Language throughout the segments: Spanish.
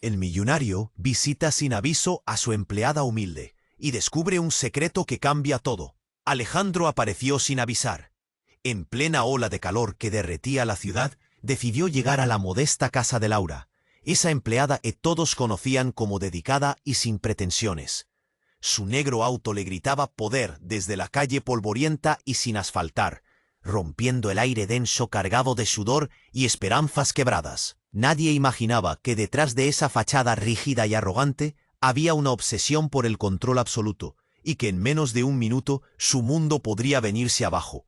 El millonario visita sin aviso a su empleada humilde y descubre un secreto que cambia todo. Alejandro apareció sin avisar. En plena ola de calor que derretía la ciudad, decidió llegar a la modesta casa de Laura, esa empleada que todos conocían como dedicada y sin pretensiones. Su negro auto le gritaba poder desde la calle polvorienta y sin asfaltar, rompiendo el aire denso cargado de sudor y esperanzas quebradas. Nadie imaginaba que detrás de esa fachada rígida y arrogante había una obsesión por el control absoluto, y que en menos de un minuto su mundo podría venirse abajo.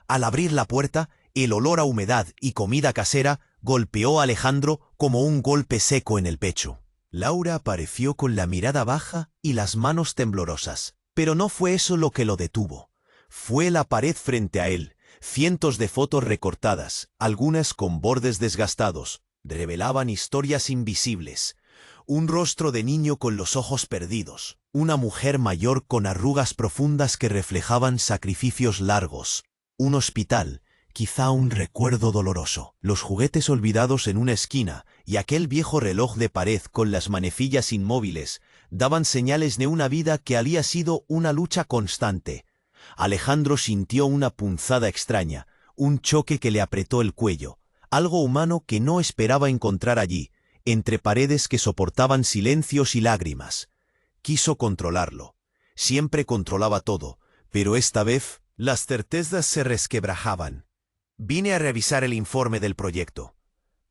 Al abrir la puerta, el olor a humedad y comida casera golpeó a Alejandro como un golpe seco en el pecho. Laura apareció con la mirada baja y las manos temblorosas, pero no fue eso lo que lo detuvo. Fue la pared frente a él. Cientos de fotos recortadas, algunas con bordes desgastados, revelaban historias invisibles. Un rostro de niño con los ojos perdidos, una mujer mayor con arrugas profundas que reflejaban sacrificios largos, un hospital, quizá un recuerdo doloroso, los juguetes olvidados en una esquina y aquel viejo reloj de pared con las manecillas inmóviles daban señales de una vida que había sido una lucha constante. Alejandro sintió una punzada extraña, un choque que le apretó el cuello, algo humano que no esperaba encontrar allí, entre paredes que soportaban silencios y lágrimas. Quiso controlarlo. Siempre controlaba todo, pero esta vez las certezas se resquebrajaban. «Vine a revisar el informe del proyecto»,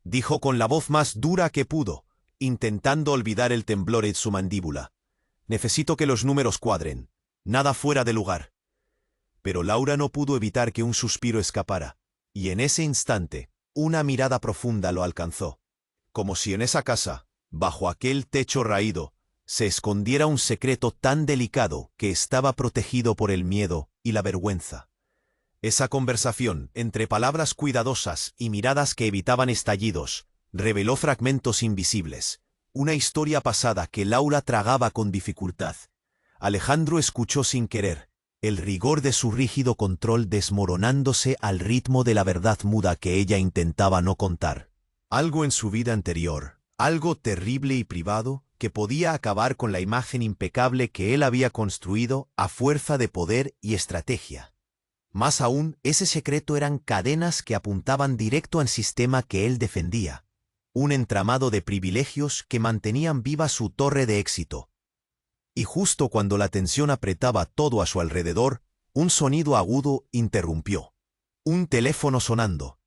dijo con la voz más dura que pudo, intentando olvidar el temblor en su mandíbula. «Necesito que los números cuadren. Nada fuera de lugar». Pero Laura no pudo evitar que un suspiro escapara, y en ese instante, una mirada profunda lo alcanzó. Como si en esa casa, bajo aquel techo raído, se escondiera un secreto tan delicado que estaba protegido por el miedo y la vergüenza. Esa conversación, entre palabras cuidadosas y miradas que evitaban estallidos, reveló fragmentos invisibles, una historia pasada que Laura tragaba con dificultad. Alejandro escuchó sin querer, el rigor de su rígido control desmoronándose al ritmo de la verdad muda que ella intentaba no contar. Algo en su vida anterior, algo terrible y privado, que podía acabar con la imagen impecable que él había construido a fuerza de poder y estrategia. Más aún, ese secreto eran cadenas que apuntaban directo al sistema que él defendía, un entramado de privilegios que mantenían viva su torre de éxito. Y justo cuando la tensión apretaba todo a su alrededor, un sonido agudo interrumpió. Un teléfono sonando.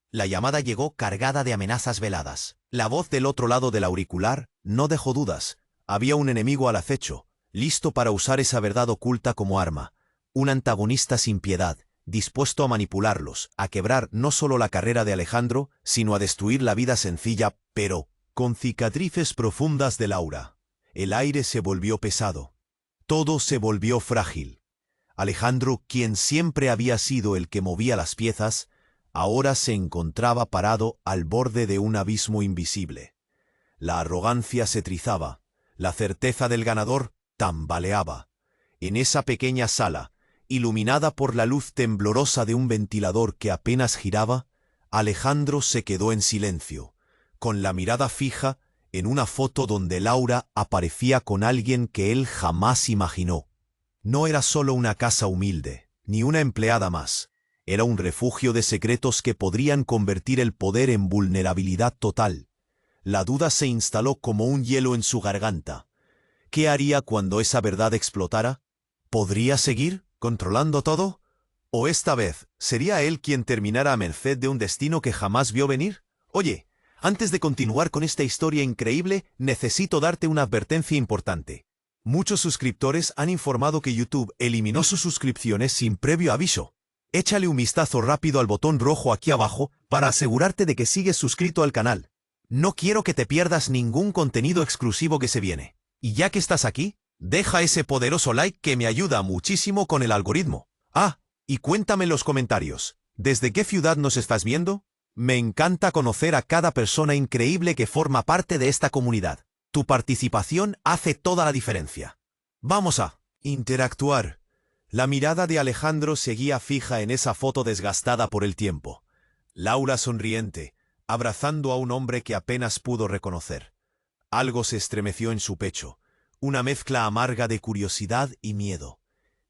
La llamada llegó cargada de amenazas veladas. La voz del otro lado del auricular no dejó dudas. Había un enemigo al acecho, listo para usar esa verdad oculta como arma. Un antagonista sin piedad, dispuesto a manipularlos, a quebrar no solo la carrera de Alejandro, sino a destruir la vida sencilla, pero con cicatrices profundas de Laura. El aire se volvió pesado. Todo se volvió frágil. Alejandro, quien siempre había sido el que movía las piezas, ahora se encontraba parado al borde de un abismo invisible. La arrogancia se trizaba, la certeza del ganador tambaleaba. En esa pequeña sala, iluminada por la luz temblorosa de un ventilador que apenas giraba, Alejandro se quedó en silencio, con la mirada fija en una foto donde Laura aparecía con alguien que él jamás imaginó. No era solo una casa humilde, ni una empleada más. Era un refugio de secretos que podrían convertir el poder en vulnerabilidad total. La duda se instaló como un hielo en su garganta. ¿Qué haría cuando esa verdad explotara? ¿Podría seguir controlando todo? ¿O esta vez sería él quien terminara a merced de un destino que jamás vio venir? Oye, antes de continuar con esta historia increíble, necesito darte una advertencia importante. Muchos suscriptores han informado que YouTube eliminó sus suscripciones sin previo aviso. Échale un vistazo rápido al botón rojo aquí abajo para asegurarte de que sigues suscrito al canal. No quiero que te pierdas ningún contenido exclusivo que se viene. Y ya que estás aquí, deja ese poderoso like que me ayuda muchísimo con el algoritmo. Ah, y cuéntame en los comentarios, ¿desde qué ciudad nos estás viendo? Me encanta conocer a cada persona increíble que forma parte de esta comunidad. Tu participación hace toda la diferencia. Vamos a interactuar. La mirada de Alejandro seguía fija en esa foto desgastada por el tiempo. Laura sonriente, abrazando a un hombre que apenas pudo reconocer. Algo se estremeció en su pecho, una mezcla amarga de curiosidad y miedo.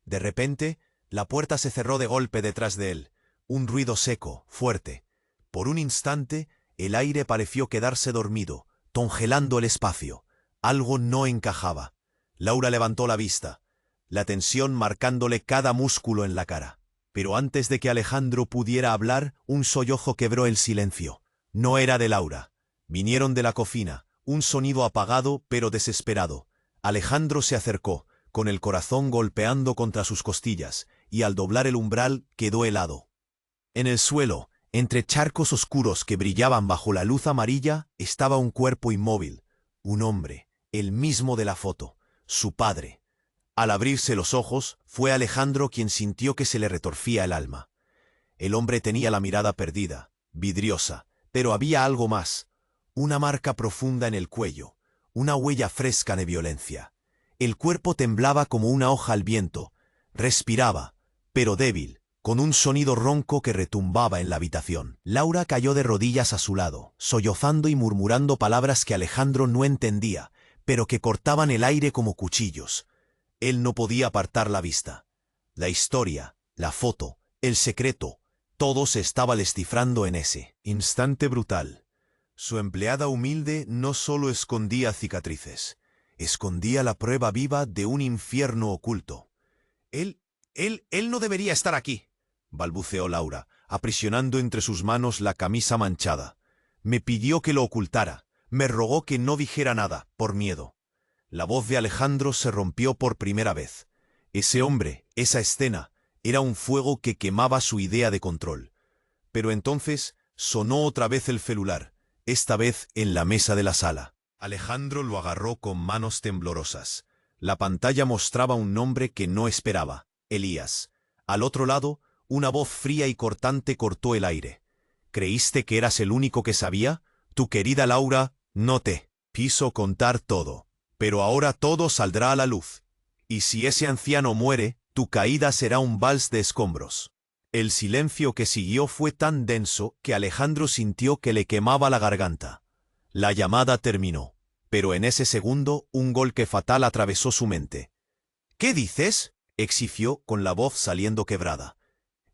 De repente, la puerta se cerró de golpe detrás de él, un ruido seco, fuerte. Por un instante, el aire pareció quedarse dormido, congelando el espacio. Algo no encajaba. Laura levantó la vista, la tensión marcándole cada músculo en la cara. Pero antes de que Alejandro pudiera hablar, un sollozo quebró el silencio. No era de Laura. Vinieron de la cocina, un sonido apagado pero desesperado. Alejandro se acercó, con el corazón golpeando contra sus costillas, y al doblar el umbral quedó helado. En el suelo, entre charcos oscuros que brillaban bajo la luz amarilla, estaba un cuerpo inmóvil. Un hombre, el mismo de la foto, su padre. Al abrirse los ojos, fue Alejandro quien sintió que se le retorcía el alma. El hombre tenía la mirada perdida, vidriosa, pero había algo más. Una marca profunda en el cuello, una huella fresca de violencia. El cuerpo temblaba como una hoja al viento, respiraba, pero débil, con un sonido ronco que retumbaba en la habitación. Laura cayó de rodillas a su lado, sollozando y murmurando palabras que Alejandro no entendía, pero que cortaban el aire como cuchillos. Él no podía apartar la vista. La historia, la foto, el secreto, todo se estaba descifrando en ese instante brutal. Su empleada humilde no solo escondía cicatrices, escondía la prueba viva de un infierno oculto. Él no debería estar aquí, balbuceó Laura, aprisionando entre sus manos la camisa manchada. Me pidió que lo ocultara, me rogó que no dijera nada, por miedo. La voz de Alejandro se rompió por primera vez. Ese hombre, esa escena, era un fuego que quemaba su idea de control. Pero entonces sonó otra vez el celular, esta vez en la mesa de la sala. Alejandro lo agarró con manos temblorosas. La pantalla mostraba un nombre que no esperaba, Elías. Al otro lado, una voz fría y cortante cortó el aire. ¿Creíste que eras el único que sabía? Tu querida Laura no te quiso contar todo. Pero ahora todo saldrá a la luz. Y si ese anciano muere, tu caída será un vals de escombros. El silencio que siguió fue tan denso que Alejandro sintió que le quemaba la garganta. La llamada terminó, pero en ese segundo un golpe fatal atravesó su mente. ¿Qué dices?, exigió con la voz saliendo quebrada.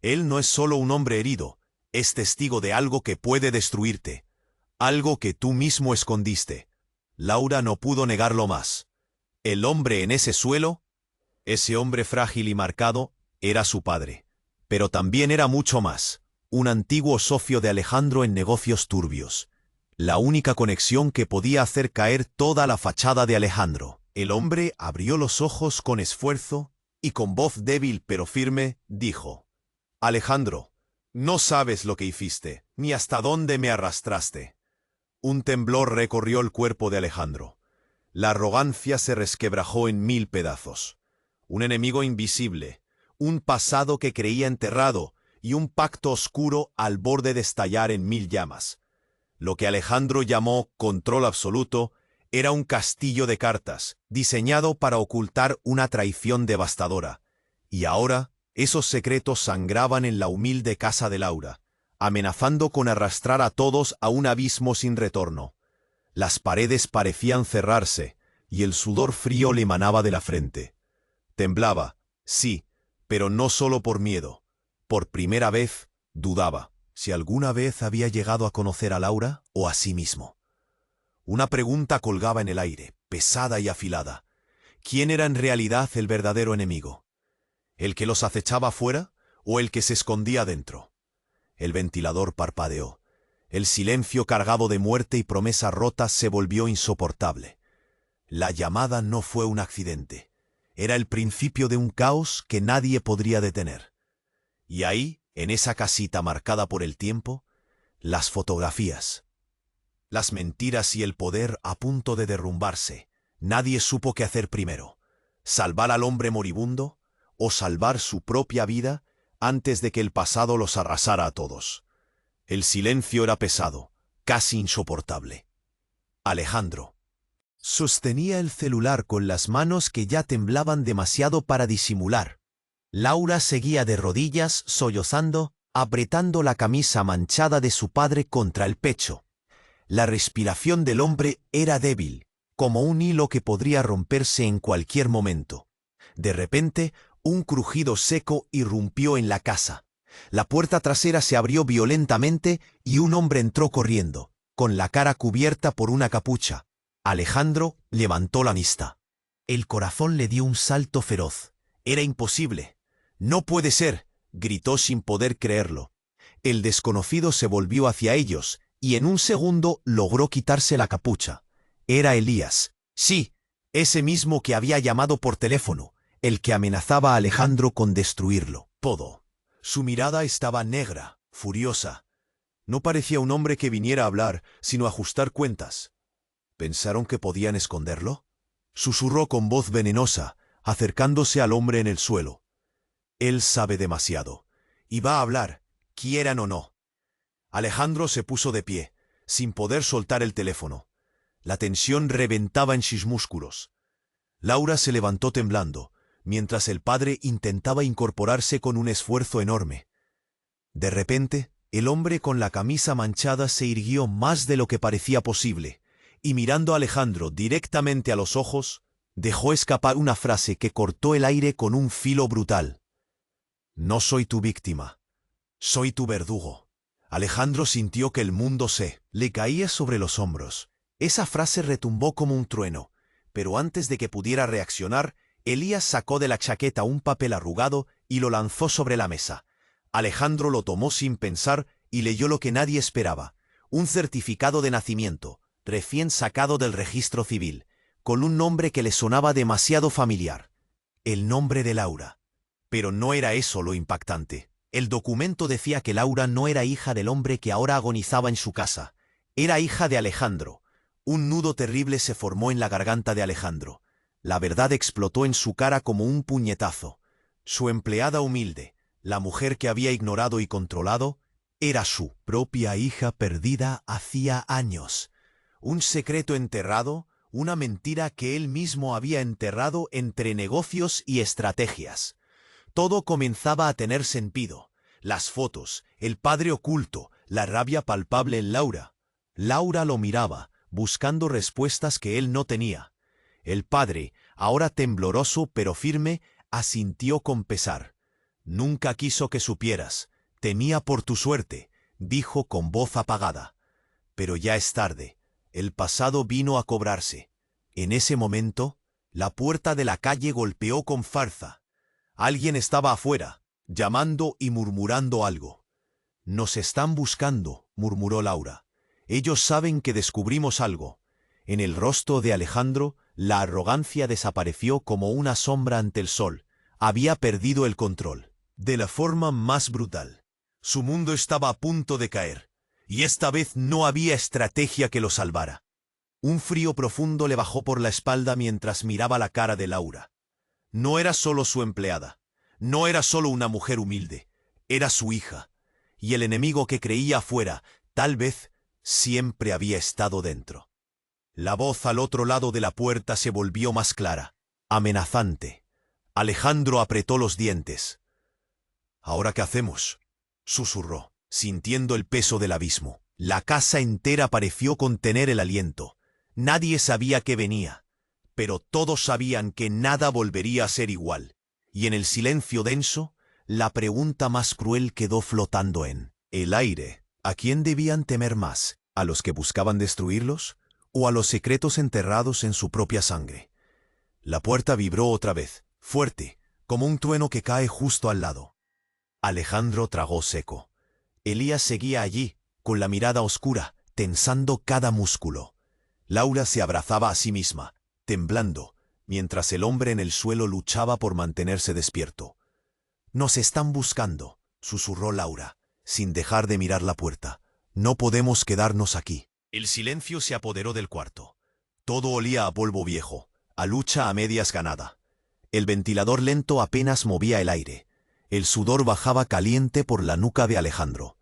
Él no es solo un hombre herido, es testigo de algo que puede destruirte. Algo que tú mismo escondiste. Laura no pudo negarlo más. El hombre en ese suelo, ese hombre frágil y marcado, era su padre. Pero también era mucho más, un antiguo socio de Alejandro en negocios turbios. La única conexión que podía hacer caer toda la fachada de Alejandro. El hombre abrió los ojos con esfuerzo y con voz débil pero firme, dijo: Alejandro, no sabes lo que hiciste, ni hasta dónde me arrastraste. Un temblor recorrió el cuerpo de Alejandro. La arrogancia se resquebrajó en 1000 pedazos. Un enemigo invisible, un pasado que creía enterrado y un pacto oscuro al borde de estallar en 1000 llamas. Lo que Alejandro llamó control absoluto era un castillo de cartas, diseñado para ocultar una traición devastadora. Y ahora, esos secretos sangraban en la humilde casa de Laura, amenazando con arrastrar a todos a un abismo sin retorno. Las paredes parecían cerrarse, y el sudor frío le manaba de la frente. Temblaba, sí, pero no solo por miedo. Por primera vez, dudaba si alguna vez había llegado a conocer a Laura o a sí mismo. Una pregunta colgaba en el aire, pesada y afilada. ¿Quién era en realidad el verdadero enemigo? ¿El que los acechaba afuera o el que se escondía dentro? El ventilador parpadeó. El silencio cargado de muerte y promesas rotas se volvió insoportable. La llamada no fue un accidente. Era el principio de un caos que nadie podría detener. Y ahí, en esa casita marcada por el tiempo, las fotografías. Las mentiras y el poder a punto de derrumbarse. Nadie supo qué hacer primero. ¿Salvar al hombre moribundo o salvar su propia vida antes de que el pasado los arrasara a todos? El silencio era pesado, casi insoportable. Alejandro sostenía el celular con las manos que ya temblaban demasiado para disimular. Laura seguía de rodillas, sollozando, apretando la camisa manchada de su padre contra el pecho. La respiración del hombre era débil, como un hilo que podría romperse en cualquier momento. De repente, un crujido seco irrumpió en la casa. La puerta trasera se abrió violentamente y un hombre entró corriendo, con la cara cubierta por una capucha. Alejandro levantó la vista. El corazón le dio un salto feroz. Era imposible. «No puede ser», gritó sin poder creerlo. El desconocido se volvió hacia ellos y en un segundo logró quitarse la capucha. Era Elías. Sí, ese mismo que había llamado por teléfono, el que amenazaba a Alejandro con destruirlo todo. Su mirada estaba negra, furiosa. No parecía un hombre que viniera a hablar, sino a ajustar cuentas. ¿Pensaron que podían esconderlo? Susurró con voz venenosa, acercándose al hombre en el suelo. Él sabe demasiado, y va a hablar, quieran o no. Alejandro se puso de pie, sin poder soltar el teléfono. La tensión reventaba en sus músculos. Laura se levantó temblando, mientras el padre intentaba incorporarse con un esfuerzo enorme. De repente, el hombre con la camisa manchada se irguió más de lo que parecía posible, y mirando a Alejandro directamente a los ojos, dejó escapar una frase que cortó el aire con un filo brutal. «No soy tu víctima, soy tu verdugo». Alejandro sintió que el mundo se le caía sobre los hombros. Esa frase retumbó como un trueno, pero antes de que pudiera reaccionar, Elías sacó de la chaqueta un papel arrugado y lo lanzó sobre la mesa. Alejandro lo tomó sin pensar y leyó lo que nadie esperaba: un certificado de nacimiento, recién sacado del registro civil, con un nombre que le sonaba demasiado familiar. El nombre de Laura. Pero no era eso lo impactante. El documento decía que Laura no era hija del hombre que ahora agonizaba en su casa. Era hija de Alejandro. Un nudo terrible se formó en la garganta de Alejandro. La verdad explotó en su cara como un puñetazo. Su empleada humilde, la mujer que había ignorado y controlado, era su propia hija perdida hacía años. Un secreto enterrado, una mentira que él mismo había enterrado entre negocios y estrategias. Todo comenzaba a tener sentido. Las fotos, el padre oculto, la rabia palpable en Laura. Laura lo miraba, buscando respuestas que él no tenía. El padre, ahora tembloroso pero firme, asintió con pesar. «Nunca quiso que supieras. Temía por tu suerte», dijo con voz apagada. Pero ya es tarde. El pasado vino a cobrarse. En ese momento, la puerta de la calle golpeó con fuerza. Alguien estaba afuera, llamando y murmurando algo. «Nos están buscando», murmuró Laura. «Ellos saben que descubrimos algo». En el rostro de Alejandro, la arrogancia desapareció como una sombra ante el sol. Había perdido el control. De la forma más brutal. Su mundo estaba a punto de caer. Y esta vez no había estrategia que lo salvara. Un frío profundo le bajó por la espalda mientras miraba la cara de Laura. No era solo su empleada. No era solo una mujer humilde. Era su hija. Y el enemigo que creía afuera, tal vez, siempre había estado dentro. La voz al otro lado de la puerta se volvió más clara, amenazante. Alejandro apretó los dientes. «¿Ahora qué hacemos?», susurró, sintiendo el peso del abismo. La casa entera pareció contener el aliento. Nadie sabía qué venía, pero todos sabían que nada volvería a ser igual. Y en el silencio denso, la pregunta más cruel quedó flotando en el aire. ¿A quién debían temer más? ¿A los que buscaban destruirlos? ¿O a los secretos enterrados en su propia sangre? La puerta vibró otra vez, fuerte, como un trueno que cae justo al lado. Alejandro tragó seco. Elías seguía allí, con la mirada oscura, tensando cada músculo. Laura se abrazaba a sí misma, temblando, mientras el hombre en el suelo luchaba por mantenerse despierto. «Nos están buscando», susurró Laura, sin dejar de mirar la puerta. «No podemos quedarnos aquí». El silencio se apoderó del cuarto. Todo olía a polvo viejo, a lucha a medias ganada. El ventilador lento apenas movía el aire. El sudor bajaba caliente por la nuca de Alejandro.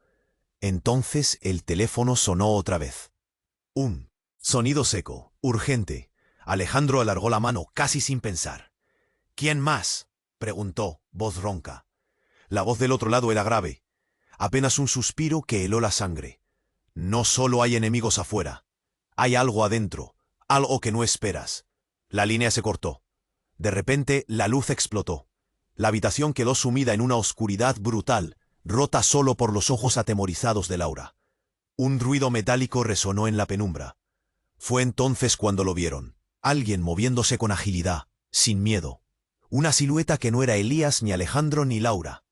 Entonces el teléfono sonó otra vez. Un sonido seco, urgente. Alejandro alargó la mano casi sin pensar. «¿Quién más?», preguntó, voz ronca. La voz del otro lado era grave. Apenas un suspiro que heló la sangre. «No solo hay enemigos afuera. Hay algo adentro. Algo que no esperas. La línea se cortó. De repente, la luz explotó. La habitación quedó sumida en una oscuridad brutal, rota solo por los ojos atemorizados de Laura. Un ruido metálico resonó en la penumbra. Fue entonces cuando lo vieron. Alguien moviéndose con agilidad, sin miedo. Una silueta que no era Elías, ni Alejandro, ni Laura.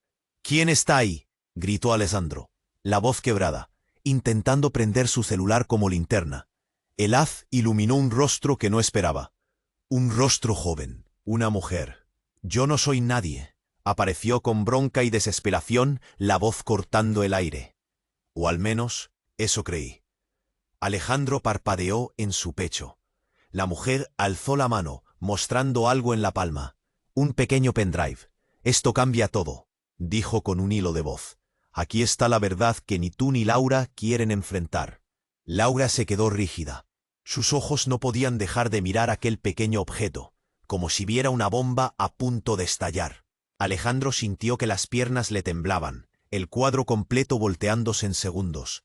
«¿Quién está ahí?», gritó Alessandro, la voz quebrada, intentando prender su celular como linterna. El haz iluminó un rostro que no esperaba. Un rostro joven, una mujer. «Yo no soy nadie», apareció con bronca y desesperación, la voz cortando el aire. O al menos, eso creí. Alejandro parpadeó en su pecho. La mujer alzó la mano, mostrando algo en la palma. Un pequeño pendrive. «Esto cambia todo», dijo con un hilo de voz. «Aquí está la verdad que ni tú ni Laura quieren enfrentar». Laura se quedó rígida. Sus ojos no podían dejar de mirar aquel pequeño objeto, como si viera una bomba a punto de estallar. Alejandro sintió que las piernas le temblaban, el cuadro completo volteándose en segundos.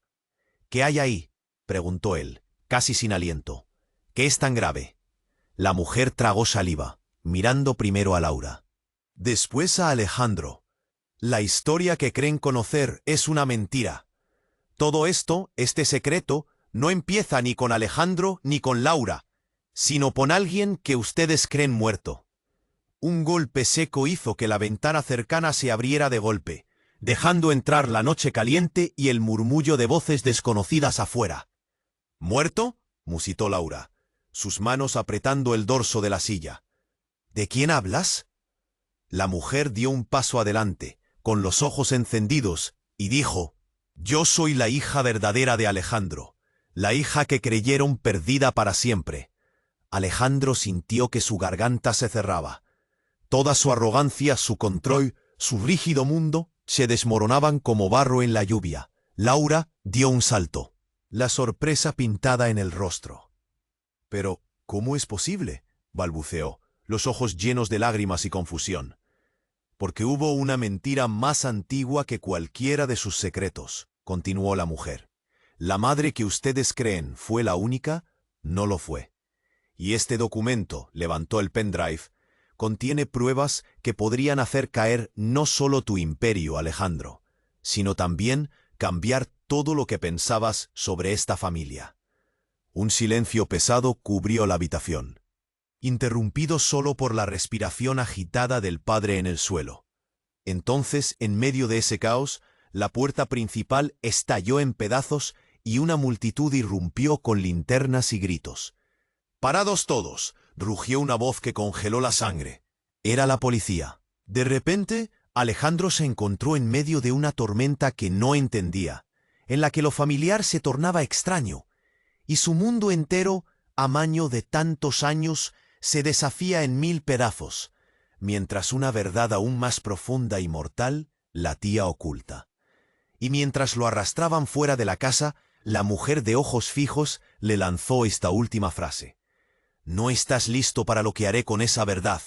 «¿Qué hay ahí?», preguntó él, casi sin aliento. «¿Qué es tan grave?». La mujer tragó saliva, mirando primero a Laura, después a Alejandro. «La historia que creen conocer es una mentira. Todo esto, este secreto, no empieza ni con Alejandro ni con Laura, sino con alguien que ustedes creen muerto». Un golpe seco hizo que la ventana cercana se abriera de golpe, dejando entrar la noche caliente y el murmullo de voces desconocidas afuera. «¿Muerto?», musitó Laura, sus manos apretando el dorso de la silla. «¿De quién hablas?». La mujer dio un paso adelante, con los ojos encendidos, y dijo: «Yo soy la hija verdadera de Alejandro, la hija que creyeron perdida para siempre». Alejandro sintió que su garganta se cerraba. Toda su arrogancia, su control, su rígido mundo, se desmoronaban como barro en la lluvia. Laura dio un salto, la sorpresa pintada en el rostro. «Pero, ¿cómo es posible?», balbuceó, los ojos llenos de lágrimas y confusión. «Porque hubo una mentira más antigua que cualquiera de sus secretos», continuó la mujer. «La madre que ustedes creen fue la única, no lo fue. Y este documento», levantó el pendrive, «contiene pruebas que podrían hacer caer no solo tu imperio, Alejandro, sino también cambiar todo lo que pensabas sobre esta familia». Un silencio pesado cubrió la habitación, interrumpido solo por la respiración agitada del padre en el suelo. Entonces, en medio de ese caos, la puerta principal estalló en pedazos y una multitud irrumpió con linternas y gritos. «¡Parados todos!», rugió una voz que congeló la sangre. Era la policía. De repente, Alejandro se encontró en medio de una tormenta que no entendía, en la que lo familiar se tornaba extraño, y su mundo entero, amaño de tantos años, se deshacía en mil pedazos, mientras una verdad aún más profunda y mortal latía oculta. Y mientras lo arrastraban fuera de la casa, la mujer de ojos fijos le lanzó esta última frase: «No estás listo para lo que haré con esa verdad.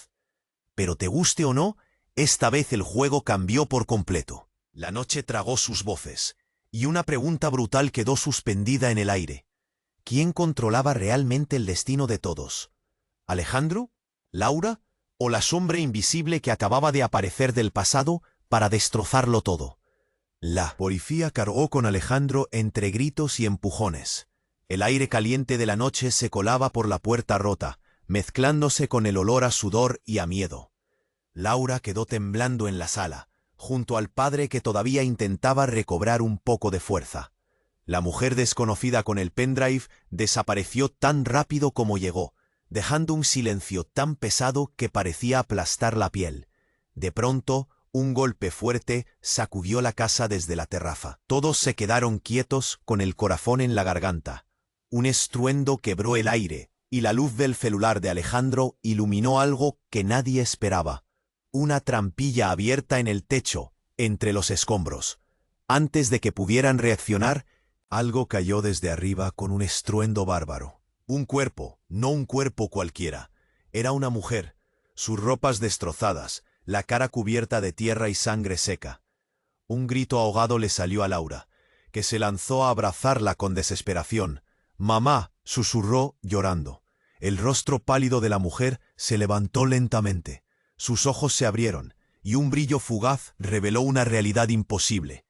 Pero te guste o no, esta vez el juego cambió por completo». La noche tragó sus voces, y una pregunta brutal quedó suspendida en el aire. ¿Quién controlaba realmente el destino de todos? ¿Alejandro? ¿Laura? ¿O la sombra invisible que acababa de aparecer del pasado para destrozarlo todo? La policía cargó con Alejandro entre gritos y empujones. El aire caliente de la noche se colaba por la puerta rota, mezclándose con el olor a sudor y a miedo. Laura quedó temblando en la sala, junto al padre que todavía intentaba recobrar un poco de fuerza. La mujer desconocida con el pendrive desapareció tan rápido como llegó, dejando un silencio tan pesado que parecía aplastar la piel. De pronto, un golpe fuerte sacudió la casa desde la terraza. Todos se quedaron quietos con el corazón en la garganta. Un estruendo quebró el aire, y la luz del celular de Alejandro iluminó algo que nadie esperaba: una trampilla abierta en el techo, entre los escombros. Antes de que pudieran reaccionar, algo cayó desde arriba con un estruendo bárbaro. Un cuerpo, no un cuerpo cualquiera. Era una mujer, sus ropas destrozadas, la cara cubierta de tierra y sangre seca. Un grito ahogado le salió a Laura, que se lanzó a abrazarla con desesperación. «Mamá», susurró llorando. El rostro pálido de la mujer se levantó lentamente. Sus ojos se abrieron, y un brillo fugaz reveló una realidad imposible.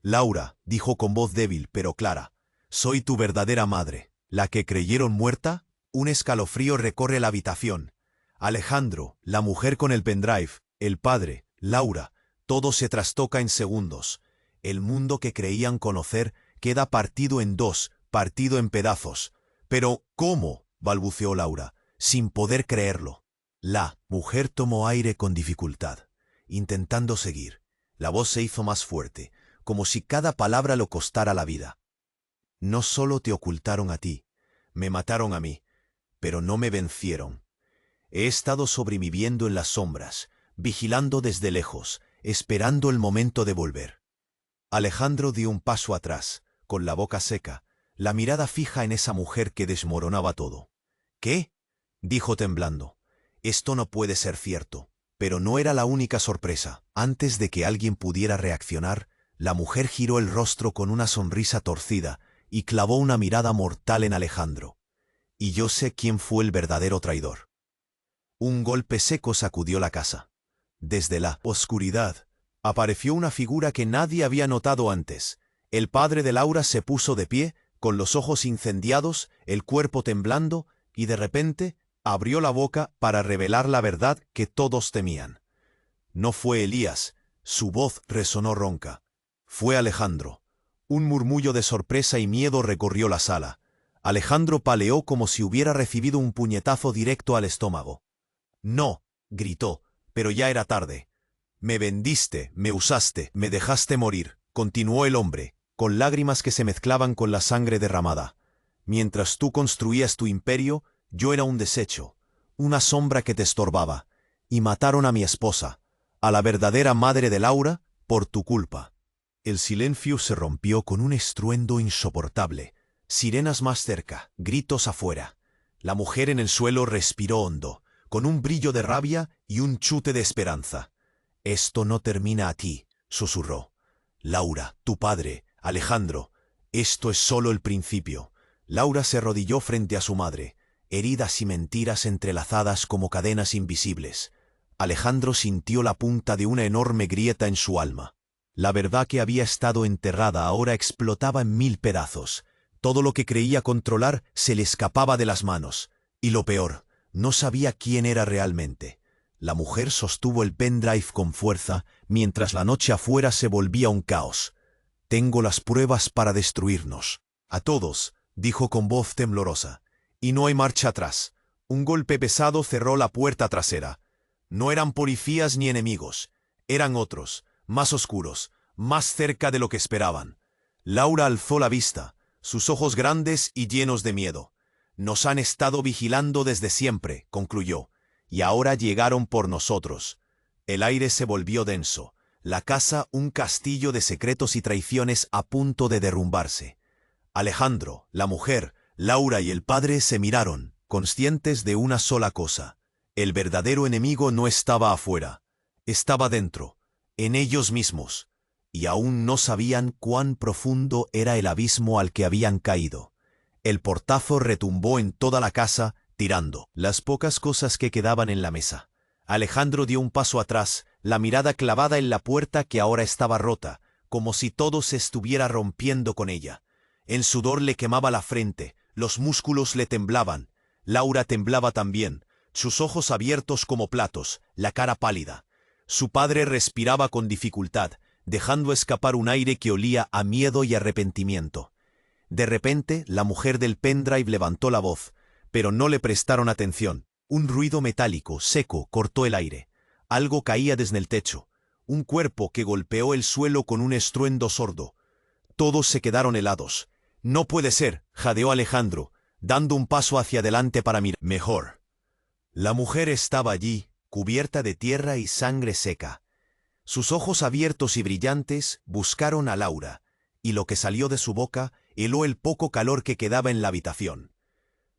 «Laura», dijo con voz débil pero clara, «soy tu verdadera madre, la que creyeron muerta». Un escalofrío recorre la habitación. Alejandro, la mujer con el pendrive, el padre, Laura, todo se trastoca en segundos. El mundo que creían conocer queda partido en dos, partido en pedazos. «¿Pero cómo?», balbuceó Laura, sin poder creerlo. La mujer tomó aire con dificultad, intentando seguir. La voz se hizo más fuerte, como si cada palabra lo costara la vida. «No solo te ocultaron a ti, me mataron a mí, pero no me vencieron. He estado sobreviviendo en las sombras, vigilando desde lejos, esperando el momento de volver». Alejandro dio un paso atrás, con la boca seca, la mirada fija en esa mujer que desmoronaba todo. «¿Qué?», dijo temblando. «Esto no puede ser cierto». Pero no era la única sorpresa. Antes de que alguien pudiera reaccionar, la mujer giró el rostro con una sonrisa torcida y clavó una mirada mortal en Alejandro. «Y yo sé quién fue el verdadero traidor». Un golpe seco sacudió la casa. Desde la oscuridad apareció una figura que nadie había notado antes. El padre de Laura se puso de pie, con los ojos incendiados, el cuerpo temblando, y de repente abrió la boca para revelar la verdad que todos temían. No fue Elías, su voz resonó ronca. Fue Alejandro. Un murmullo de sorpresa y miedo recorrió la sala. Alejandro paleó como si hubiera recibido un puñetazo directo al estómago. «No», gritó, pero ya era tarde. «Me vendiste, me usaste, me dejaste morir», continuó el hombre, con lágrimas que se mezclaban con la sangre derramada. «Mientras tú construías tu imperio, yo era un desecho, una sombra que te estorbaba, y mataron a mi esposa, a la verdadera madre de Laura, por tu culpa». El silencio se rompió con un estruendo insoportable. Sirenas más cerca, gritos afuera. La mujer en el suelo respiró hondo, con un brillo de rabia y un chute de esperanza. «Esto no termina aquí», susurró. «Laura, tu padre, Alejandro, esto es solo el principio». Laura se arrodilló frente a su madre, heridas y mentiras entrelazadas como cadenas invisibles. Alejandro sintió la punta de una enorme grieta en su alma. La verdad que había estado enterrada ahora explotaba en 1000 pedazos. Todo lo que creía controlar se le escapaba de las manos. Y lo peor, no sabía quién era realmente. La mujer sostuvo el pendrive con fuerza, mientras la noche afuera se volvía un caos. «Tengo las pruebas para destruirnos. A todos», dijo con voz temblorosa. «Y no hay marcha atrás». Un golpe pesado cerró la puerta trasera. No eran policías ni enemigos. Eran otros, más oscuros, más cerca de lo que esperaban. Laura alzó la vista, sus ojos grandes y llenos de miedo. «Nos han estado vigilando desde siempre», concluyó, «y ahora llegaron por nosotros». El aire se volvió denso, la casa un castillo de secretos y traiciones a punto de derrumbarse. Alejandro, la mujer, Laura y el padre se miraron, conscientes de una sola cosa. El verdadero enemigo no estaba afuera, estaba dentro, en ellos mismos, y aún no sabían cuán profundo era el abismo al que habían caído. El portazo retumbó en toda la casa, tirando las pocas cosas que quedaban en la mesa. Alejandro dio un paso atrás, la mirada clavada en la puerta que ahora estaba rota, como si todo se estuviera rompiendo con ella. El sudor le quemaba la frente, los músculos le temblaban. Laura temblaba también, sus ojos abiertos como platos, la cara pálida. Su padre respiraba con dificultad, dejando escapar un aire que olía a miedo y arrepentimiento. De repente, la mujer del pendrive levantó la voz, pero no le prestaron atención. Un ruido metálico, seco, cortó el aire. Algo caía desde el techo. Un cuerpo que golpeó el suelo con un estruendo sordo. Todos se quedaron helados. «No puede ser», jadeó Alejandro, dando un paso hacia adelante para mirar mejor. La mujer estaba allí, cubierta de tierra y sangre seca. Sus ojos abiertos y brillantes buscaron a Laura, y lo que salió de su boca heló el poco calor que quedaba en la habitación.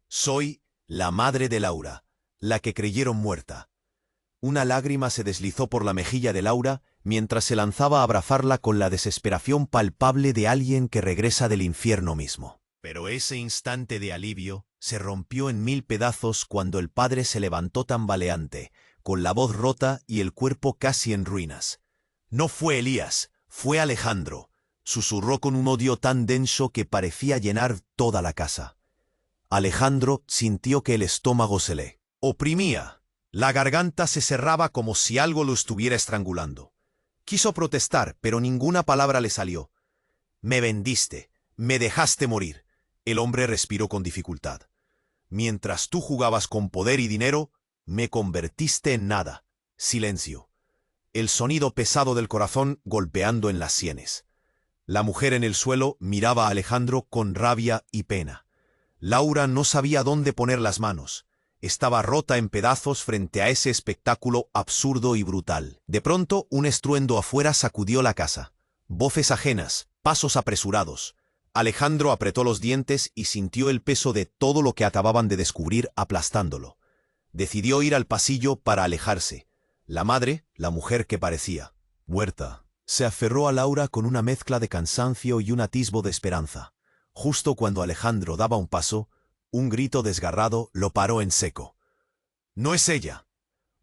«Soy la madre de Laura, la que creyeron muerta». Una lágrima se deslizó por la mejilla de Laura mientras se lanzaba a abrazarla con la desesperación palpable de alguien que regresa del infierno mismo. Pero ese instante de alivio se rompió en 1000 pedazos cuando el padre se levantó tambaleante, con la voz rota y el cuerpo casi en ruinas. No fue Elías, fue Alejandro, susurró con un odio tan denso que parecía llenar toda la casa. Alejandro sintió que el estómago se le oprimía. La garganta se cerraba como si algo lo estuviera estrangulando. Quiso protestar, pero ninguna palabra le salió. Me vendiste, me dejaste morir. El hombre respiró con dificultad. Mientras tú jugabas con poder y dinero, me convertiste en nada. Silencio. El sonido pesado del corazón golpeando en las sienes. La mujer en el suelo miraba a Alejandro con rabia y pena. Laura no sabía dónde poner las manos. Estaba rota en pedazos frente a ese espectáculo absurdo y brutal. De pronto, un estruendo afuera sacudió la casa. Voces ajenas, pasos apresurados. Alejandro apretó los dientes y sintió el peso de todo lo que acababan de descubrir aplastándolo. Decidió ir al pasillo para alejarse. La madre, la mujer que parecía muerta, se aferró a Laura con una mezcla de cansancio y un atisbo de esperanza. Justo cuando Alejandro daba un paso, un grito desgarrado lo paró en seco. «¡No es ella!».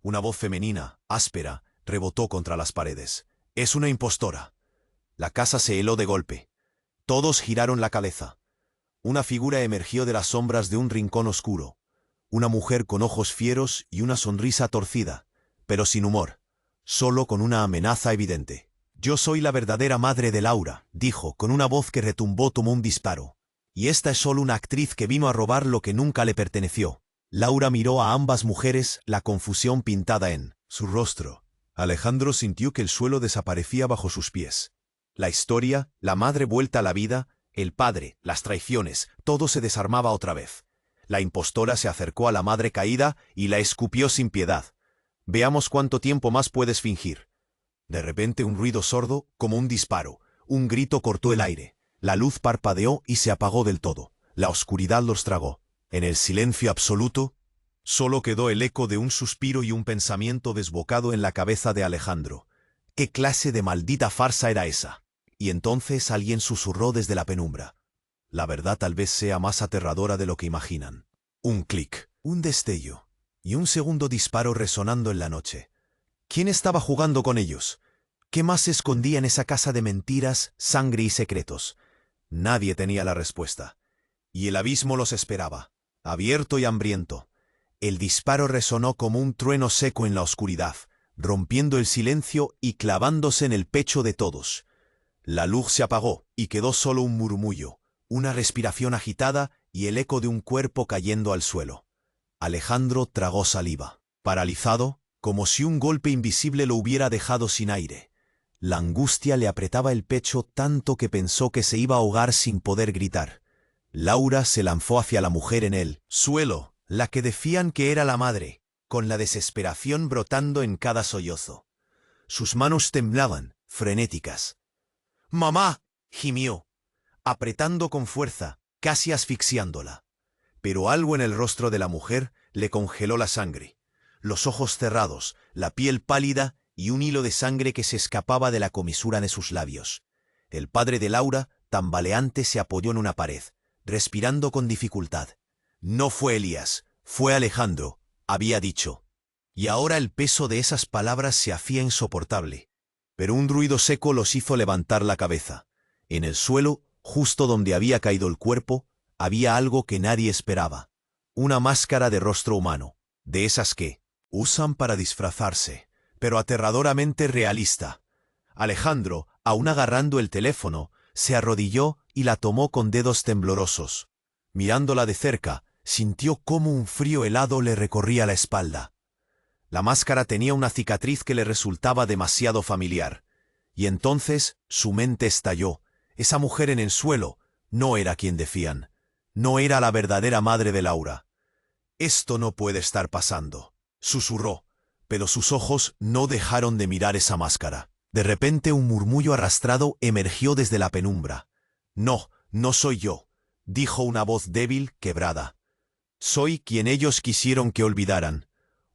Una voz femenina, áspera, rebotó contra las paredes. «Es una impostora». La casa se heló de golpe. Todos giraron la cabeza. Una figura emergió de las sombras de un rincón oscuro. Una mujer con ojos fieros y una sonrisa torcida, pero sin humor, solo con una amenaza evidente. «Yo soy la verdadera madre de Laura», dijo, con una voz que retumbó como un disparo. «Y esta es solo una actriz que vino a robar lo que nunca le perteneció». Laura miró a ambas mujeres, la confusión pintada en su rostro. Alejandro sintió que el suelo desaparecía bajo sus pies. La historia, la madre vuelta a la vida, el padre, las traiciones, todo se desarmaba otra vez. La impostora se acercó a la madre caída y la escupió sin piedad. «Veamos cuánto tiempo más puedes fingir». De repente un ruido sordo, como un disparo, un grito cortó el aire. La luz parpadeó y se apagó del todo. La oscuridad los tragó. En el silencio absoluto, solo quedó el eco de un suspiro y un pensamiento desbocado en la cabeza de Alejandro. ¿Qué clase de maldita farsa era esa? Y entonces alguien susurró desde la penumbra. La verdad tal vez sea más aterradora de lo que imaginan. Un clic, un destello, y un segundo disparo resonando en la noche. ¿Quién estaba jugando con ellos? ¿Qué más se escondía en esa casa de mentiras, sangre y secretos? Nadie tenía la respuesta. Y el abismo los esperaba, abierto y hambriento. El disparo resonó como un trueno seco en la oscuridad, rompiendo el silencio y clavándose en el pecho de todos. La luz se apagó y quedó solo un murmullo, una respiración agitada y el eco de un cuerpo cayendo al suelo. Alejandro tragó saliva, paralizado, como si un golpe invisible lo hubiera dejado sin aire. La angustia le apretaba el pecho tanto que pensó que se iba a ahogar sin poder gritar. Laura se lanzó hacia la mujer en el suelo, la que decían que era la madre, con la desesperación brotando en cada sollozo. Sus manos temblaban, frenéticas. «¡Mamá!», gimió, apretando con fuerza, casi asfixiándola. Pero algo en el rostro de la mujer le congeló la sangre. Los ojos cerrados, la piel pálida y un hilo de sangre que se escapaba de la comisura de sus labios. El padre de Laura, tambaleante, se apoyó en una pared, respirando con dificultad. «No fue Elías, fue Alejandro», había dicho. Y ahora el peso de esas palabras se hacía insoportable. Pero un ruido seco los hizo levantar la cabeza. En el suelo, justo donde había caído el cuerpo, había algo que nadie esperaba. Una máscara de rostro humano, de esas que usan para disfrazarse, pero aterradoramente realista. Alejandro, aún agarrando el teléfono, se arrodilló y la tomó con dedos temblorosos. Mirándola de cerca, sintió cómo un frío helado le recorría la espalda. La máscara tenía una cicatriz que le resultaba demasiado familiar. Y entonces su mente estalló. Esa mujer en el suelo no era quien decían. No era la verdadera madre de Laura. «Esto no puede estar pasando», susurró, pero sus ojos no dejaron de mirar esa máscara. De repente un murmullo arrastrado emergió desde la penumbra. «No, no soy yo», dijo una voz débil, quebrada. «Soy quien ellos quisieron que olvidaran».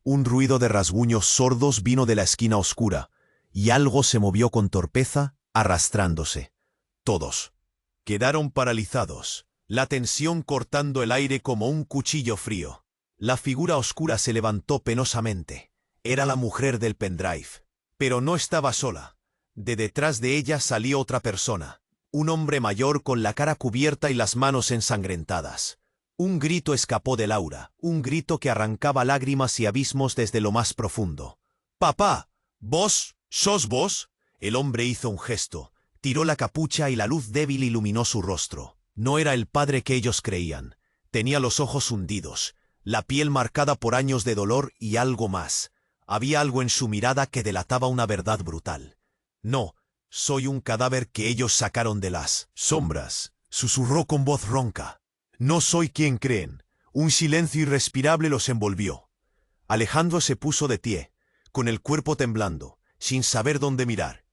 Un ruido de rasguños sordos vino de la esquina oscura, y algo se movió con torpeza, arrastrándose. Todos quedaron paralizados. la tensión cortando el aire como un cuchillo frío. La figura oscura se levantó penosamente. Era la mujer del pendrive. Pero no estaba sola. De detrás de ella salió otra persona. Un hombre mayor con la cara cubierta y las manos ensangrentadas. Un grito escapó de Laura, un grito que arrancaba lágrimas y abismos desde lo más profundo. «¡Papá! ¿Vos? ¿Sos vos?» El hombre hizo un gesto, tiró la capucha y la luz débil iluminó su rostro. No era el padre que ellos creían. Tenía los ojos hundidos, la piel marcada por años de dolor y algo más. Había algo en su mirada que delataba una verdad brutal. «No, soy un cadáver que ellos sacaron de las sombras», susurró con voz ronca. «No soy quien creen». Un silencio irrespirable los envolvió. Alejandro se puso de pie, con el cuerpo temblando, sin saber dónde mirar.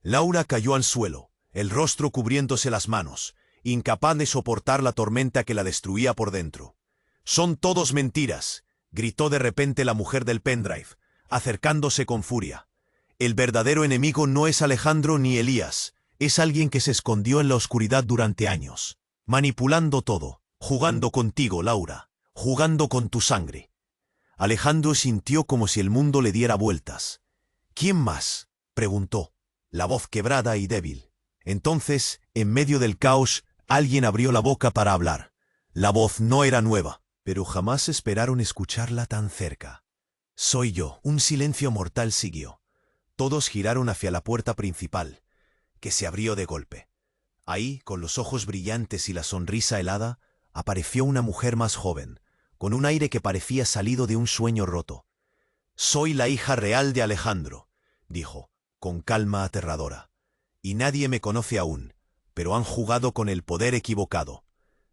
Laura cayó al suelo, el rostro cubriéndose las manos, incapaz de soportar la tormenta que la destruía por dentro. «Son todos mentiras», gritó de repente la mujer del pendrive, acercándose con furia. «El verdadero enemigo no es Alejandro ni Elías, es alguien que se escondió en la oscuridad durante años, manipulando todo, jugando contigo, Laura, jugando con tu sangre». Alejandro sintió como si el mundo le diera vueltas. «¿Quién más?», preguntó, la voz quebrada y débil. Entonces, en medio del caos, alguien abrió la boca para hablar. La voz no era nueva, pero jamás esperaron escucharla tan cerca. «Soy yo». Un silencio mortal siguió. Todos giraron hacia la puerta principal, que se abrió de golpe. Ahí, con los ojos brillantes y la sonrisa helada, apareció una mujer más joven, con un aire que parecía salido de un sueño roto. «Soy la hija real de Alejandro», dijo, con calma aterradora. «Y nadie me conoce aún, pero han jugado con el poder equivocado».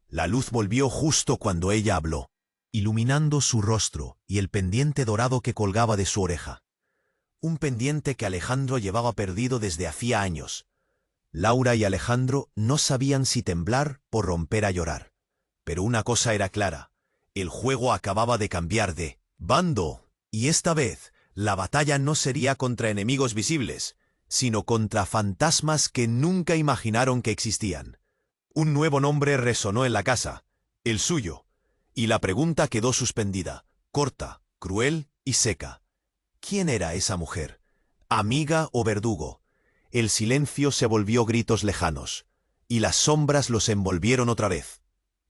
La luz volvió justo cuando ella habló, iluminando su rostro y el pendiente dorado que colgaba de su oreja. Un pendiente que Alejandro llevaba perdido desde hacía años. Laura y Alejandro no sabían si temblar o romper a llorar. Pero una cosa era clara, el juego acababa de cambiar de bando, y esta vez la batalla no sería contra enemigos visibles, sino contra fantasmas que nunca imaginaron que existían. Un nuevo nombre resonó en la casa, el suyo, y la pregunta quedó suspendida, corta, cruel y seca. ¿Quién era esa mujer? ¿Amiga o verdugo? El silencio se volvió gritos lejanos, y las sombras los envolvieron otra vez,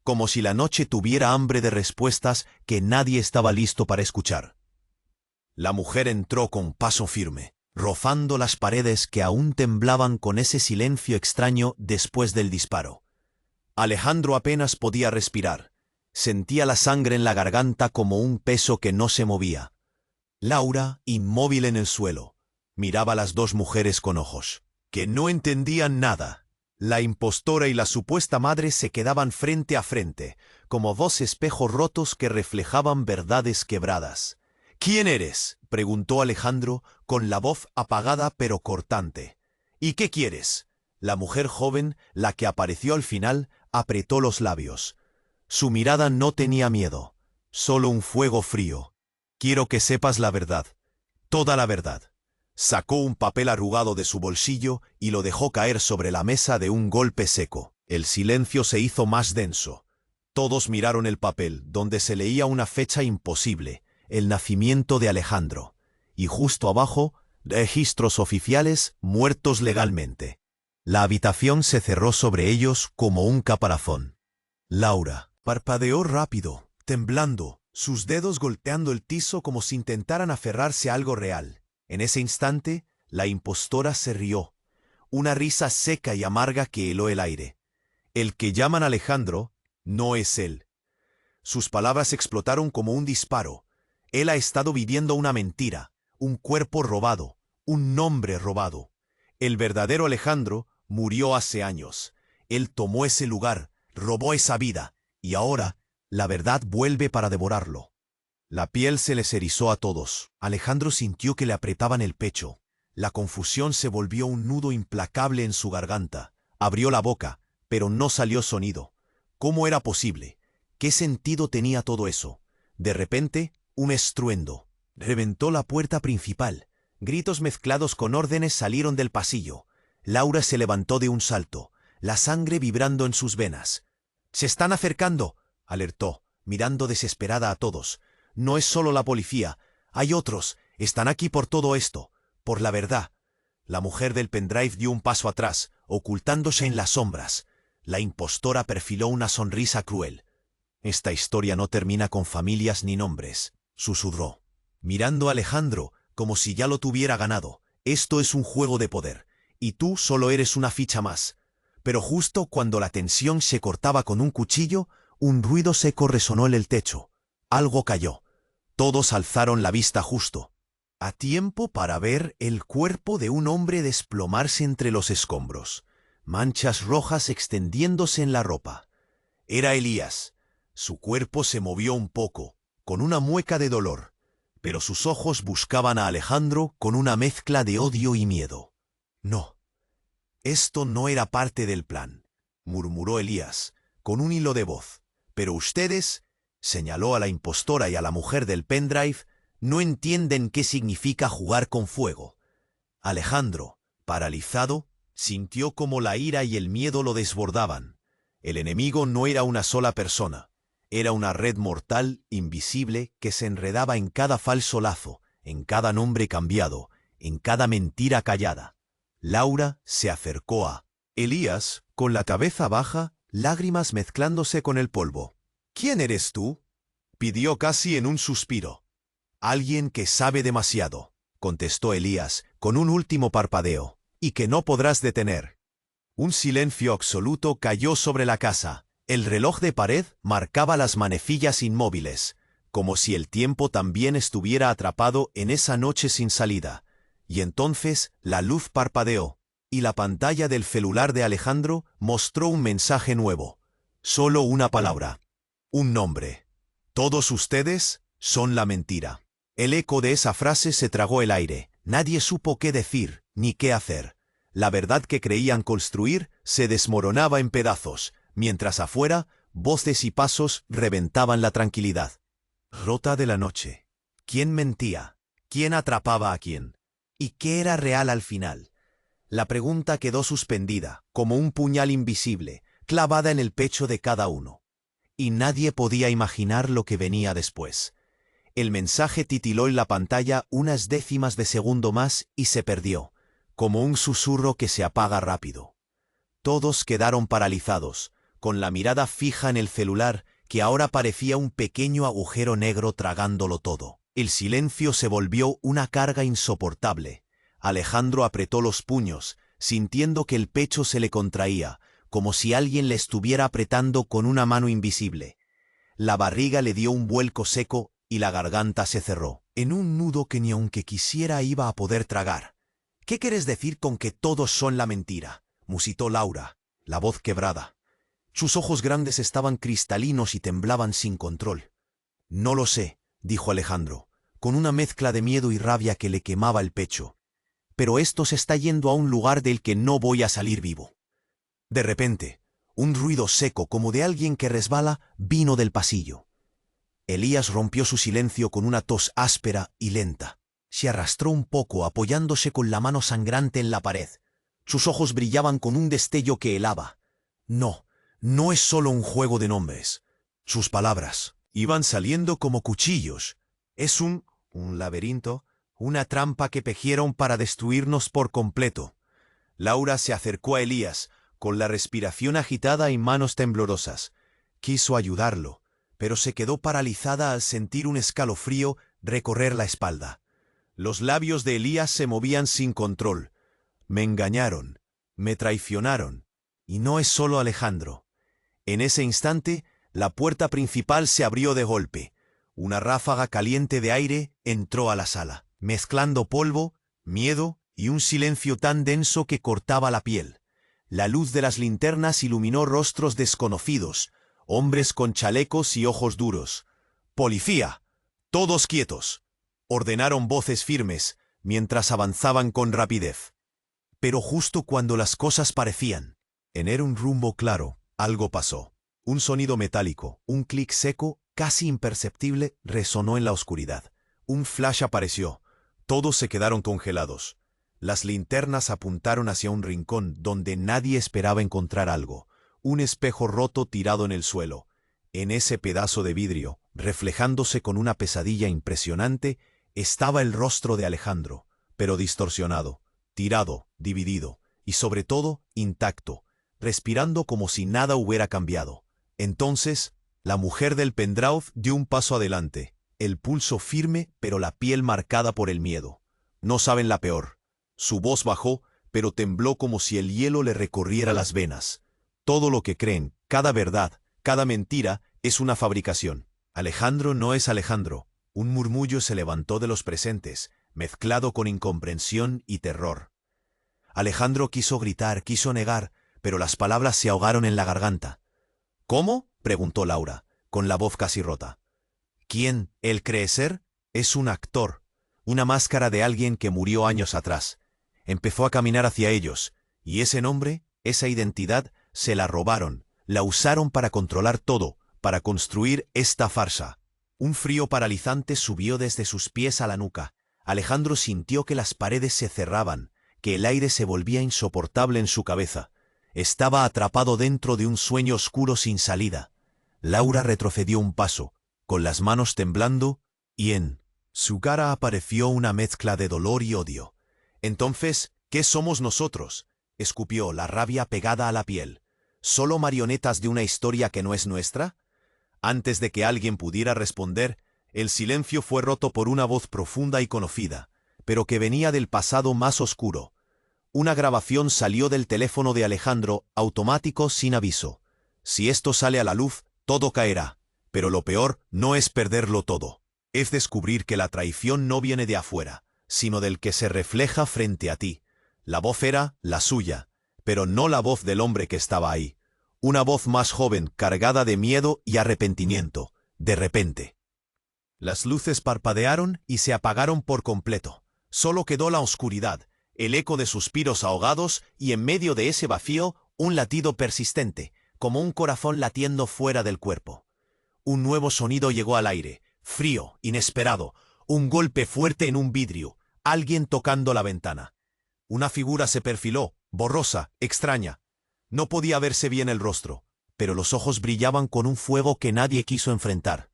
como si la noche tuviera hambre de respuestas que nadie estaba listo para escuchar. La mujer entró con paso firme, rozando las paredes que aún temblaban con ese silencio extraño después del disparo. Alejandro apenas podía respirar, sentía la sangre en la garganta como un peso que no se movía. Laura, inmóvil en el suelo, miraba a las dos mujeres con ojos que no entendían nada. La impostora y la supuesta madre se quedaban frente a frente, como dos espejos rotos que reflejaban verdades quebradas. «¿Quién eres?», preguntó Alejandro, con la voz apagada pero cortante. «¿Y qué quieres?». La mujer joven, la que apareció al final, apretó los labios. Su mirada no tenía miedo, solo un fuego frío. «Quiero que sepas la verdad, toda la verdad». Sacó un papel arrugado de su bolsillo y lo dejó caer sobre la mesa de un golpe seco. El silencio se hizo más denso. Todos miraron el papel, donde se leía una fecha imposible, el nacimiento de Alejandro, y justo abajo, registros oficiales, muertos legalmente. La habitación se cerró sobre ellos como un caparazón. Laura parpadeó rápido, temblando, sus dedos golpeando el tizo como si intentaran aferrarse a algo real. En ese instante, la impostora se rió, una risa seca y amarga que heló el aire. «El que llaman Alejandro no es él». Sus palabras explotaron como un disparo. Él ha estado viviendo una mentira, un cuerpo robado, un nombre robado. El verdadero Alejandro murió hace años. Él tomó ese lugar, robó esa vida, y ahora la verdad vuelve para devorarlo. La piel se les erizó a todos. Alejandro sintió que le apretaban el pecho. La confusión se volvió un nudo implacable en su garganta. Abrió la boca, pero no salió sonido. ¿Cómo era posible? ¿Qué sentido tenía todo eso? De repente, un estruendo. Reventó la puerta principal. Gritos mezclados con órdenes salieron del pasillo. Laura se levantó de un salto, la sangre vibrando en sus venas. Se están acercando, alertó, mirando desesperada a todos. No es solo la policía, hay otros, están aquí por todo esto, por la verdad. La mujer del pendrive dio un paso atrás, ocultándose en las sombras. La impostora perfiló una sonrisa cruel. Esta historia no termina con familias ni nombres, susurró, mirando a Alejandro como si ya lo tuviera ganado. Esto es un juego de poder, y tú solo eres una ficha más. Pero justo cuando la tensión se cortaba con un cuchillo, un ruido seco resonó en el techo. Algo cayó. Todos alzaron la vista justo, a tiempo para ver el cuerpo de un hombre desplomarse entre los escombros, manchas rojas extendiéndose en la ropa. Era Elías. Su cuerpo se movió un poco, con una mueca de dolor, pero sus ojos buscaban a Alejandro con una mezcla de odio y miedo. No. Esto no era parte del plan, murmuró Elías, con un hilo de voz. Pero ustedes, señaló a la impostora y a la mujer del pendrive, no entienden qué significa jugar con fuego. Alejandro, paralizado, sintió como la ira y el miedo lo desbordaban. El enemigo no era una sola persona, era una red mortal, invisible, que se enredaba en cada falso lazo, en cada nombre cambiado, en cada mentira callada. Laura se acercó a Elías, con la cabeza baja, lágrimas mezclándose con el polvo. ¿Quién eres tú?, pidió casi en un suspiro. Alguien que sabe demasiado, contestó Elías, con un último parpadeo, y que no podrás detener. Un silencio absoluto cayó sobre la casa. El reloj de pared marcaba las manecillas inmóviles, como si el tiempo también estuviera atrapado en esa noche sin salida. Y entonces la luz parpadeó, y la pantalla del celular de Alejandro mostró un mensaje nuevo. Solo una palabra. Un nombre. Todos ustedes son la mentira. El eco de esa frase se tragó el aire. Nadie supo qué decir, ni qué hacer. La verdad que creían construir se desmoronaba en pedazos, mientras afuera, voces y pasos reventaban la tranquilidad. Rota de la noche. ¿Quién mentía? ¿Quién atrapaba a quién? ¿Y qué era real al final? La pregunta quedó suspendida, como un puñal invisible, clavada en el pecho de cada uno. Y nadie podía imaginar lo que venía después. El mensaje titiló en la pantalla unas décimas de segundo más y se perdió, como un susurro que se apaga rápido. Todos quedaron paralizados, con la mirada fija en el celular que ahora parecía un pequeño agujero negro tragándolo todo. El silencio se volvió una carga insoportable. Alejandro apretó los puños, sintiendo que el pecho se le contraía, como si alguien le estuviera apretando con una mano invisible. La barriga le dio un vuelco seco y la garganta se cerró, en un nudo que ni aunque quisiera iba a poder tragar. ¿Qué quieres decir con que todos son la mentira?, musitó Laura, la voz quebrada. Sus ojos grandes estaban cristalinos y temblaban sin control. No lo sé, dijo Alejandro, con una mezcla de miedo y rabia que le quemaba el pecho. Pero esto se está yendo a un lugar del que no voy a salir vivo. De repente, un ruido seco como de alguien que resbala vino del pasillo. Elías rompió su silencio con una tos áspera y lenta. Se arrastró un poco apoyándose con la mano sangrante en la pared. Sus ojos brillaban con un destello que helaba. No, no es solo un juego de nombres. Sus palabras iban saliendo como cuchillos. Es un laberinto, una trampa que tejieron para destruirnos por completo. Laura se acercó a Elías, con la respiración agitada y manos temblorosas. Quiso ayudarlo, pero se quedó paralizada al sentir un escalofrío recorrer la espalda. Los labios de Elías se movían sin control. Me engañaron, me traicionaron. Y no es solo Alejandro. En ese instante, la puerta principal se abrió de golpe. Una ráfaga caliente de aire entró a la sala, mezclando polvo, miedo y un silencio tan denso que cortaba la piel. La luz de las linternas iluminó rostros desconocidos, hombres con chalecos y ojos duros. «¡Policía! ¡Todos quietos!», ordenaron voces firmes, mientras avanzaban con rapidez. Pero justo cuando las cosas parecían tener un rumbo claro, algo pasó. Un sonido metálico, un clic seco, casi imperceptible, resonó en la oscuridad. Un flash apareció. Todos se quedaron congelados. Las linternas apuntaron hacia un rincón donde nadie esperaba encontrar algo. un espejo roto tirado en el suelo. En ese pedazo de vidrio, reflejándose con una pesadilla impresionante, estaba el rostro de Alejandro, pero distorsionado, tirado, dividido, y sobre todo, intacto, respirando como si nada hubiera cambiado. Entonces, la mujer del Pendrauz dio un paso adelante, el pulso firme pero la piel marcada por el miedo. No saben la peor. Su voz bajó, pero tembló como si el hielo le recorriera las venas. Todo lo que creen, cada verdad, cada mentira, es una fabricación. Alejandro no es Alejandro. Un murmullo se levantó de los presentes, mezclado con incomprensión y terror. Alejandro quiso gritar, quiso negar, pero las palabras se ahogaron en la garganta. ¿Cómo?, preguntó Laura, con la voz casi rota. ¿Quién él cree ser? Es un actor, una máscara de alguien que murió años atrás. Empezó a caminar hacia ellos, y ese nombre, esa identidad, se la robaron, la usaron para controlar todo, para construir esta farsa. Un frío paralizante subió desde sus pies a la nuca. Alejandro sintió que las paredes se cerraban, que el aire se volvía insoportable en su cabeza. Estaba atrapado dentro de un sueño oscuro sin salida. Laura retrocedió un paso, con las manos temblando, y en su cara apareció una mezcla de dolor y odio. Entonces, ¿qué somos nosotros?, escupió, la rabia pegada a la piel. ¿Solo marionetas de una historia que no es nuestra? Antes de que alguien pudiera responder, el silencio fue roto por una voz profunda y conocida, pero que venía del pasado más oscuro. Una grabación salió del teléfono de Alejandro, automático, sin aviso. Si esto sale a la luz, todo caerá. Pero lo peor no es perderlo todo. Es descubrir que la traición no viene de afuera, sino del que se refleja frente a ti. La voz era la suya, pero no la voz del hombre que estaba ahí. Una voz más joven, cargada de miedo y arrepentimiento. De repente, las luces parpadearon y se apagaron por completo. Solo quedó la oscuridad, el eco de suspiros ahogados y en medio de ese vacío, un latido persistente, como un corazón latiendo fuera del cuerpo. Un nuevo sonido llegó al aire, frío, inesperado, un golpe fuerte en un vidrio, alguien tocando la ventana. Una figura se perfiló, borrosa, extraña. No podía verse bien el rostro, pero los ojos brillaban con un fuego que nadie quiso enfrentar.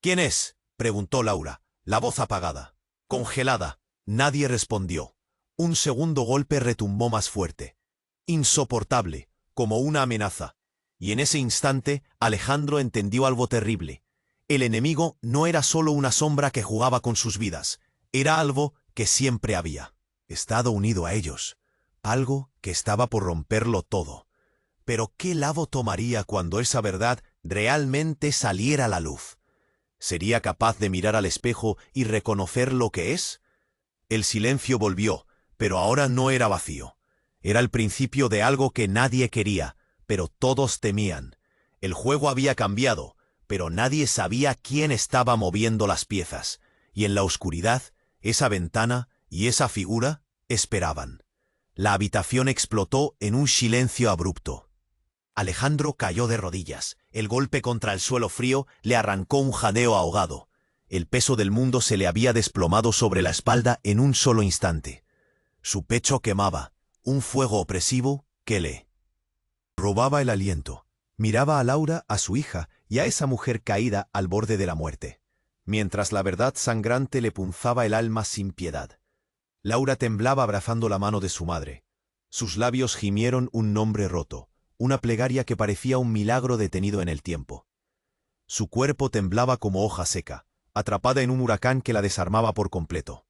¿Quién es?, preguntó Laura, la voz apagada, congelada. Nadie respondió. Un segundo golpe retumbó más fuerte, insoportable, como una amenaza. Y en ese instante, Alejandro entendió algo terrible. El enemigo no era solo una sombra que jugaba con sus vidas, era algo que siempre había estado unido a ellos, algo que estaba por romperlo todo. Pero ¿qué lado tomaría cuando esa verdad realmente saliera a la luz? ¿Sería capaz de mirar al espejo y reconocer lo que es? El silencio volvió, pero ahora no era vacío. Era el principio de algo que nadie quería, pero todos temían. El juego había cambiado, pero nadie sabía quién estaba moviendo las piezas. Y en la oscuridad, esa ventana y esa figura esperaban. La habitación explotó en un silencio abrupto. Alejandro cayó de rodillas. El golpe contra el suelo frío le arrancó un jadeo ahogado. El peso del mundo se le había desplomado sobre la espalda en un solo instante. Su pecho quemaba, un fuego opresivo que le robaba el aliento. Miraba a Laura, a su hija, y a esa mujer caída al borde de la muerte, mientras la verdad sangrante le punzaba el alma sin piedad. Laura temblaba abrazando la mano de su madre. Sus labios gimieron un nombre roto, una plegaria que parecía un milagro detenido en el tiempo. Su cuerpo temblaba como hoja seca, atrapada en un huracán que la desarmaba por completo.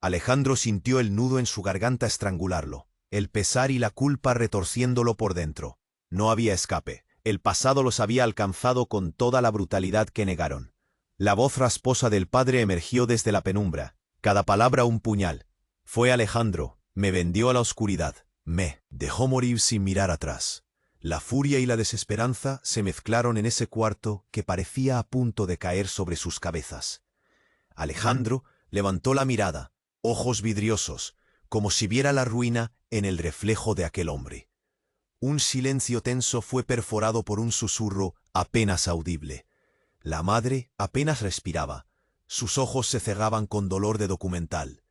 Alejandro sintió el nudo en su garganta estrangularlo, el pesar y la culpa retorciéndolo por dentro. No había escape. El pasado los había alcanzado con toda la brutalidad que negaron. La voz rasposa del padre emergió desde la penumbra, cada palabra un puñal. Fue Alejandro, me vendió a la oscuridad, me dejó morir sin mirar atrás. La furia y la desesperanza se mezclaron en ese cuarto que parecía a punto de caer sobre sus cabezas. Alejandro levantó la mirada, ojos vidriosos, como si viera la ruina en el reflejo de aquel hombre. Un silencio tenso fue perforado por un susurro apenas audible. La madre apenas respiraba. Sus ojos se cerraban con dolor de documental.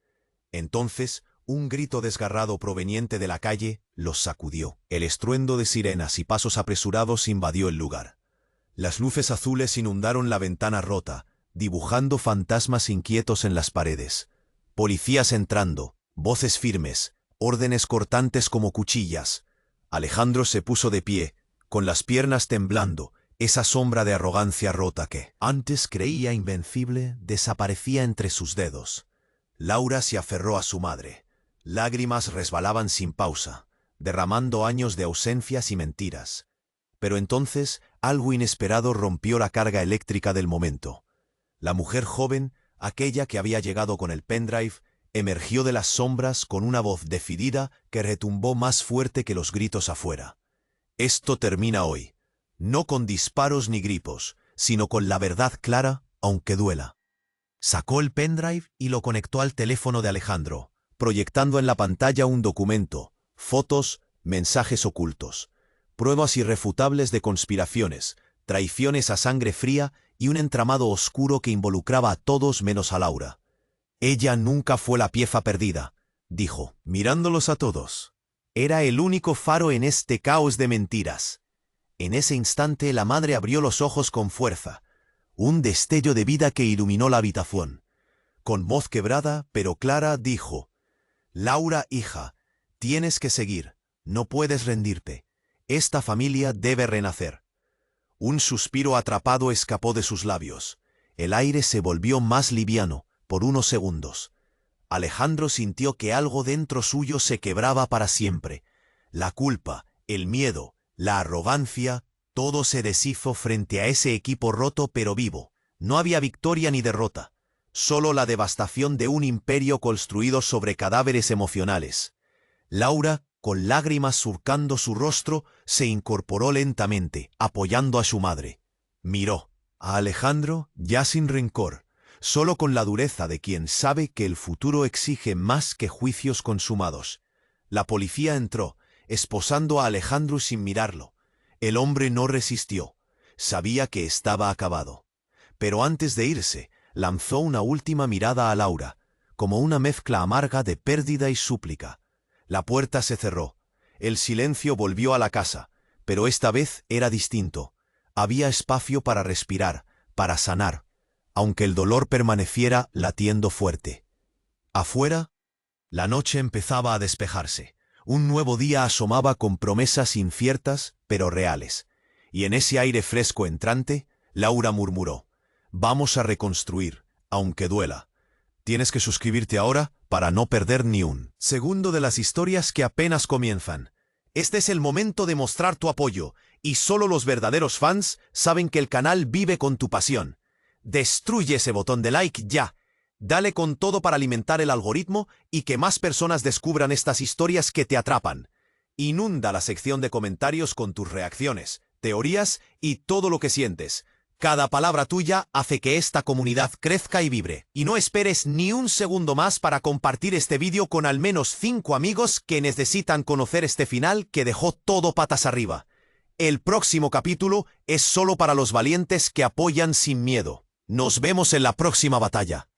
Entonces, Un grito desgarrado proveniente de la calle los sacudió. El estruendo de sirenas y pasos apresurados invadió el lugar. Las luces azules inundaron la ventana rota, dibujando fantasmas inquietos en las paredes. Policías entrando, voces firmes, órdenes cortantes como cuchillas. Alejandro se puso de pie, con las piernas temblando. Esa sombra de arrogancia rota que antes creía invencible desaparecía entre sus dedos. Laura se aferró a su madre. Lágrimas resbalaban sin pausa, derramando años de ausencias y mentiras. Pero entonces algo inesperado rompió la carga eléctrica del momento. La mujer joven, aquella que había llegado con el pendrive, emergió de las sombras con una voz decidida que retumbó más fuerte que los gritos afuera. Esto termina hoy. No con disparos ni gripos, sino con la verdad clara, aunque duela. Sacó el pendrive y lo conectó al teléfono de Alejandro, proyectando en la pantalla un documento, fotos, mensajes ocultos, pruebas irrefutables de conspiraciones, traiciones a sangre fría y un entramado oscuro que involucraba a todos menos a Laura. Ella nunca fue la pieza perdida, dijo, mirándolos a todos. Era el único faro en este caos de mentiras. En ese instante la madre abrió los ojos con fuerza, un destello de vida que iluminó la habitación. Con voz quebrada, pero clara, dijo, «Laura, hija, tienes que seguir, no puedes rendirte. Esta familia debe renacer». Un suspiro atrapado escapó de sus labios. El aire se volvió más liviano, por unos segundos. Alejandro sintió que algo dentro suyo se quebraba para siempre. La culpa, el miedo, la arrogancia, todo se deshizo frente a ese equipo roto pero vivo. No había victoria ni derrota, solo la devastación de un imperio construido sobre cadáveres emocionales. Laura, con lágrimas surcando su rostro, se incorporó lentamente, apoyando a su madre. Miró a Alejandro, ya sin rencor, solo con la dureza de quien sabe que el futuro exige más que juicios consumados. La policía entró, esposando a Alejandro sin mirarlo. El hombre no resistió. Sabía que estaba acabado. Pero antes de irse, lanzó una última mirada a Laura, como una mezcla amarga de pérdida y súplica. La puerta se cerró. El silencio volvió a la casa, pero esta vez era distinto. Había espacio para respirar, para sanar, aunque el dolor permaneciera latiendo fuerte. Afuera, la noche empezaba a despejarse. Un nuevo día asomaba con promesas inciertas, pero reales. Y en ese aire fresco entrante, Laura murmuró, «Vamos a reconstruir, aunque duela». Tienes que suscribirte ahora para no perder ni un segundo de las historias que apenas comienzan. Este es el momento de mostrar tu apoyo, y solo los verdaderos fans saben que el canal vive con tu pasión. Destruye ese botón de like ya. Dale con todo para alimentar el algoritmo y que más personas descubran estas historias que te atrapan. Inunda la sección de comentarios con tus reacciones, teorías y todo lo que sientes. Cada palabra tuya hace que esta comunidad crezca y vibre. Y no esperes ni un segundo más para compartir este vídeo con al menos 5 amigos que necesitan conocer este final que dejó todo patas arriba. El próximo capítulo es solo para los valientes que apoyan sin miedo. Nos vemos en la próxima batalla.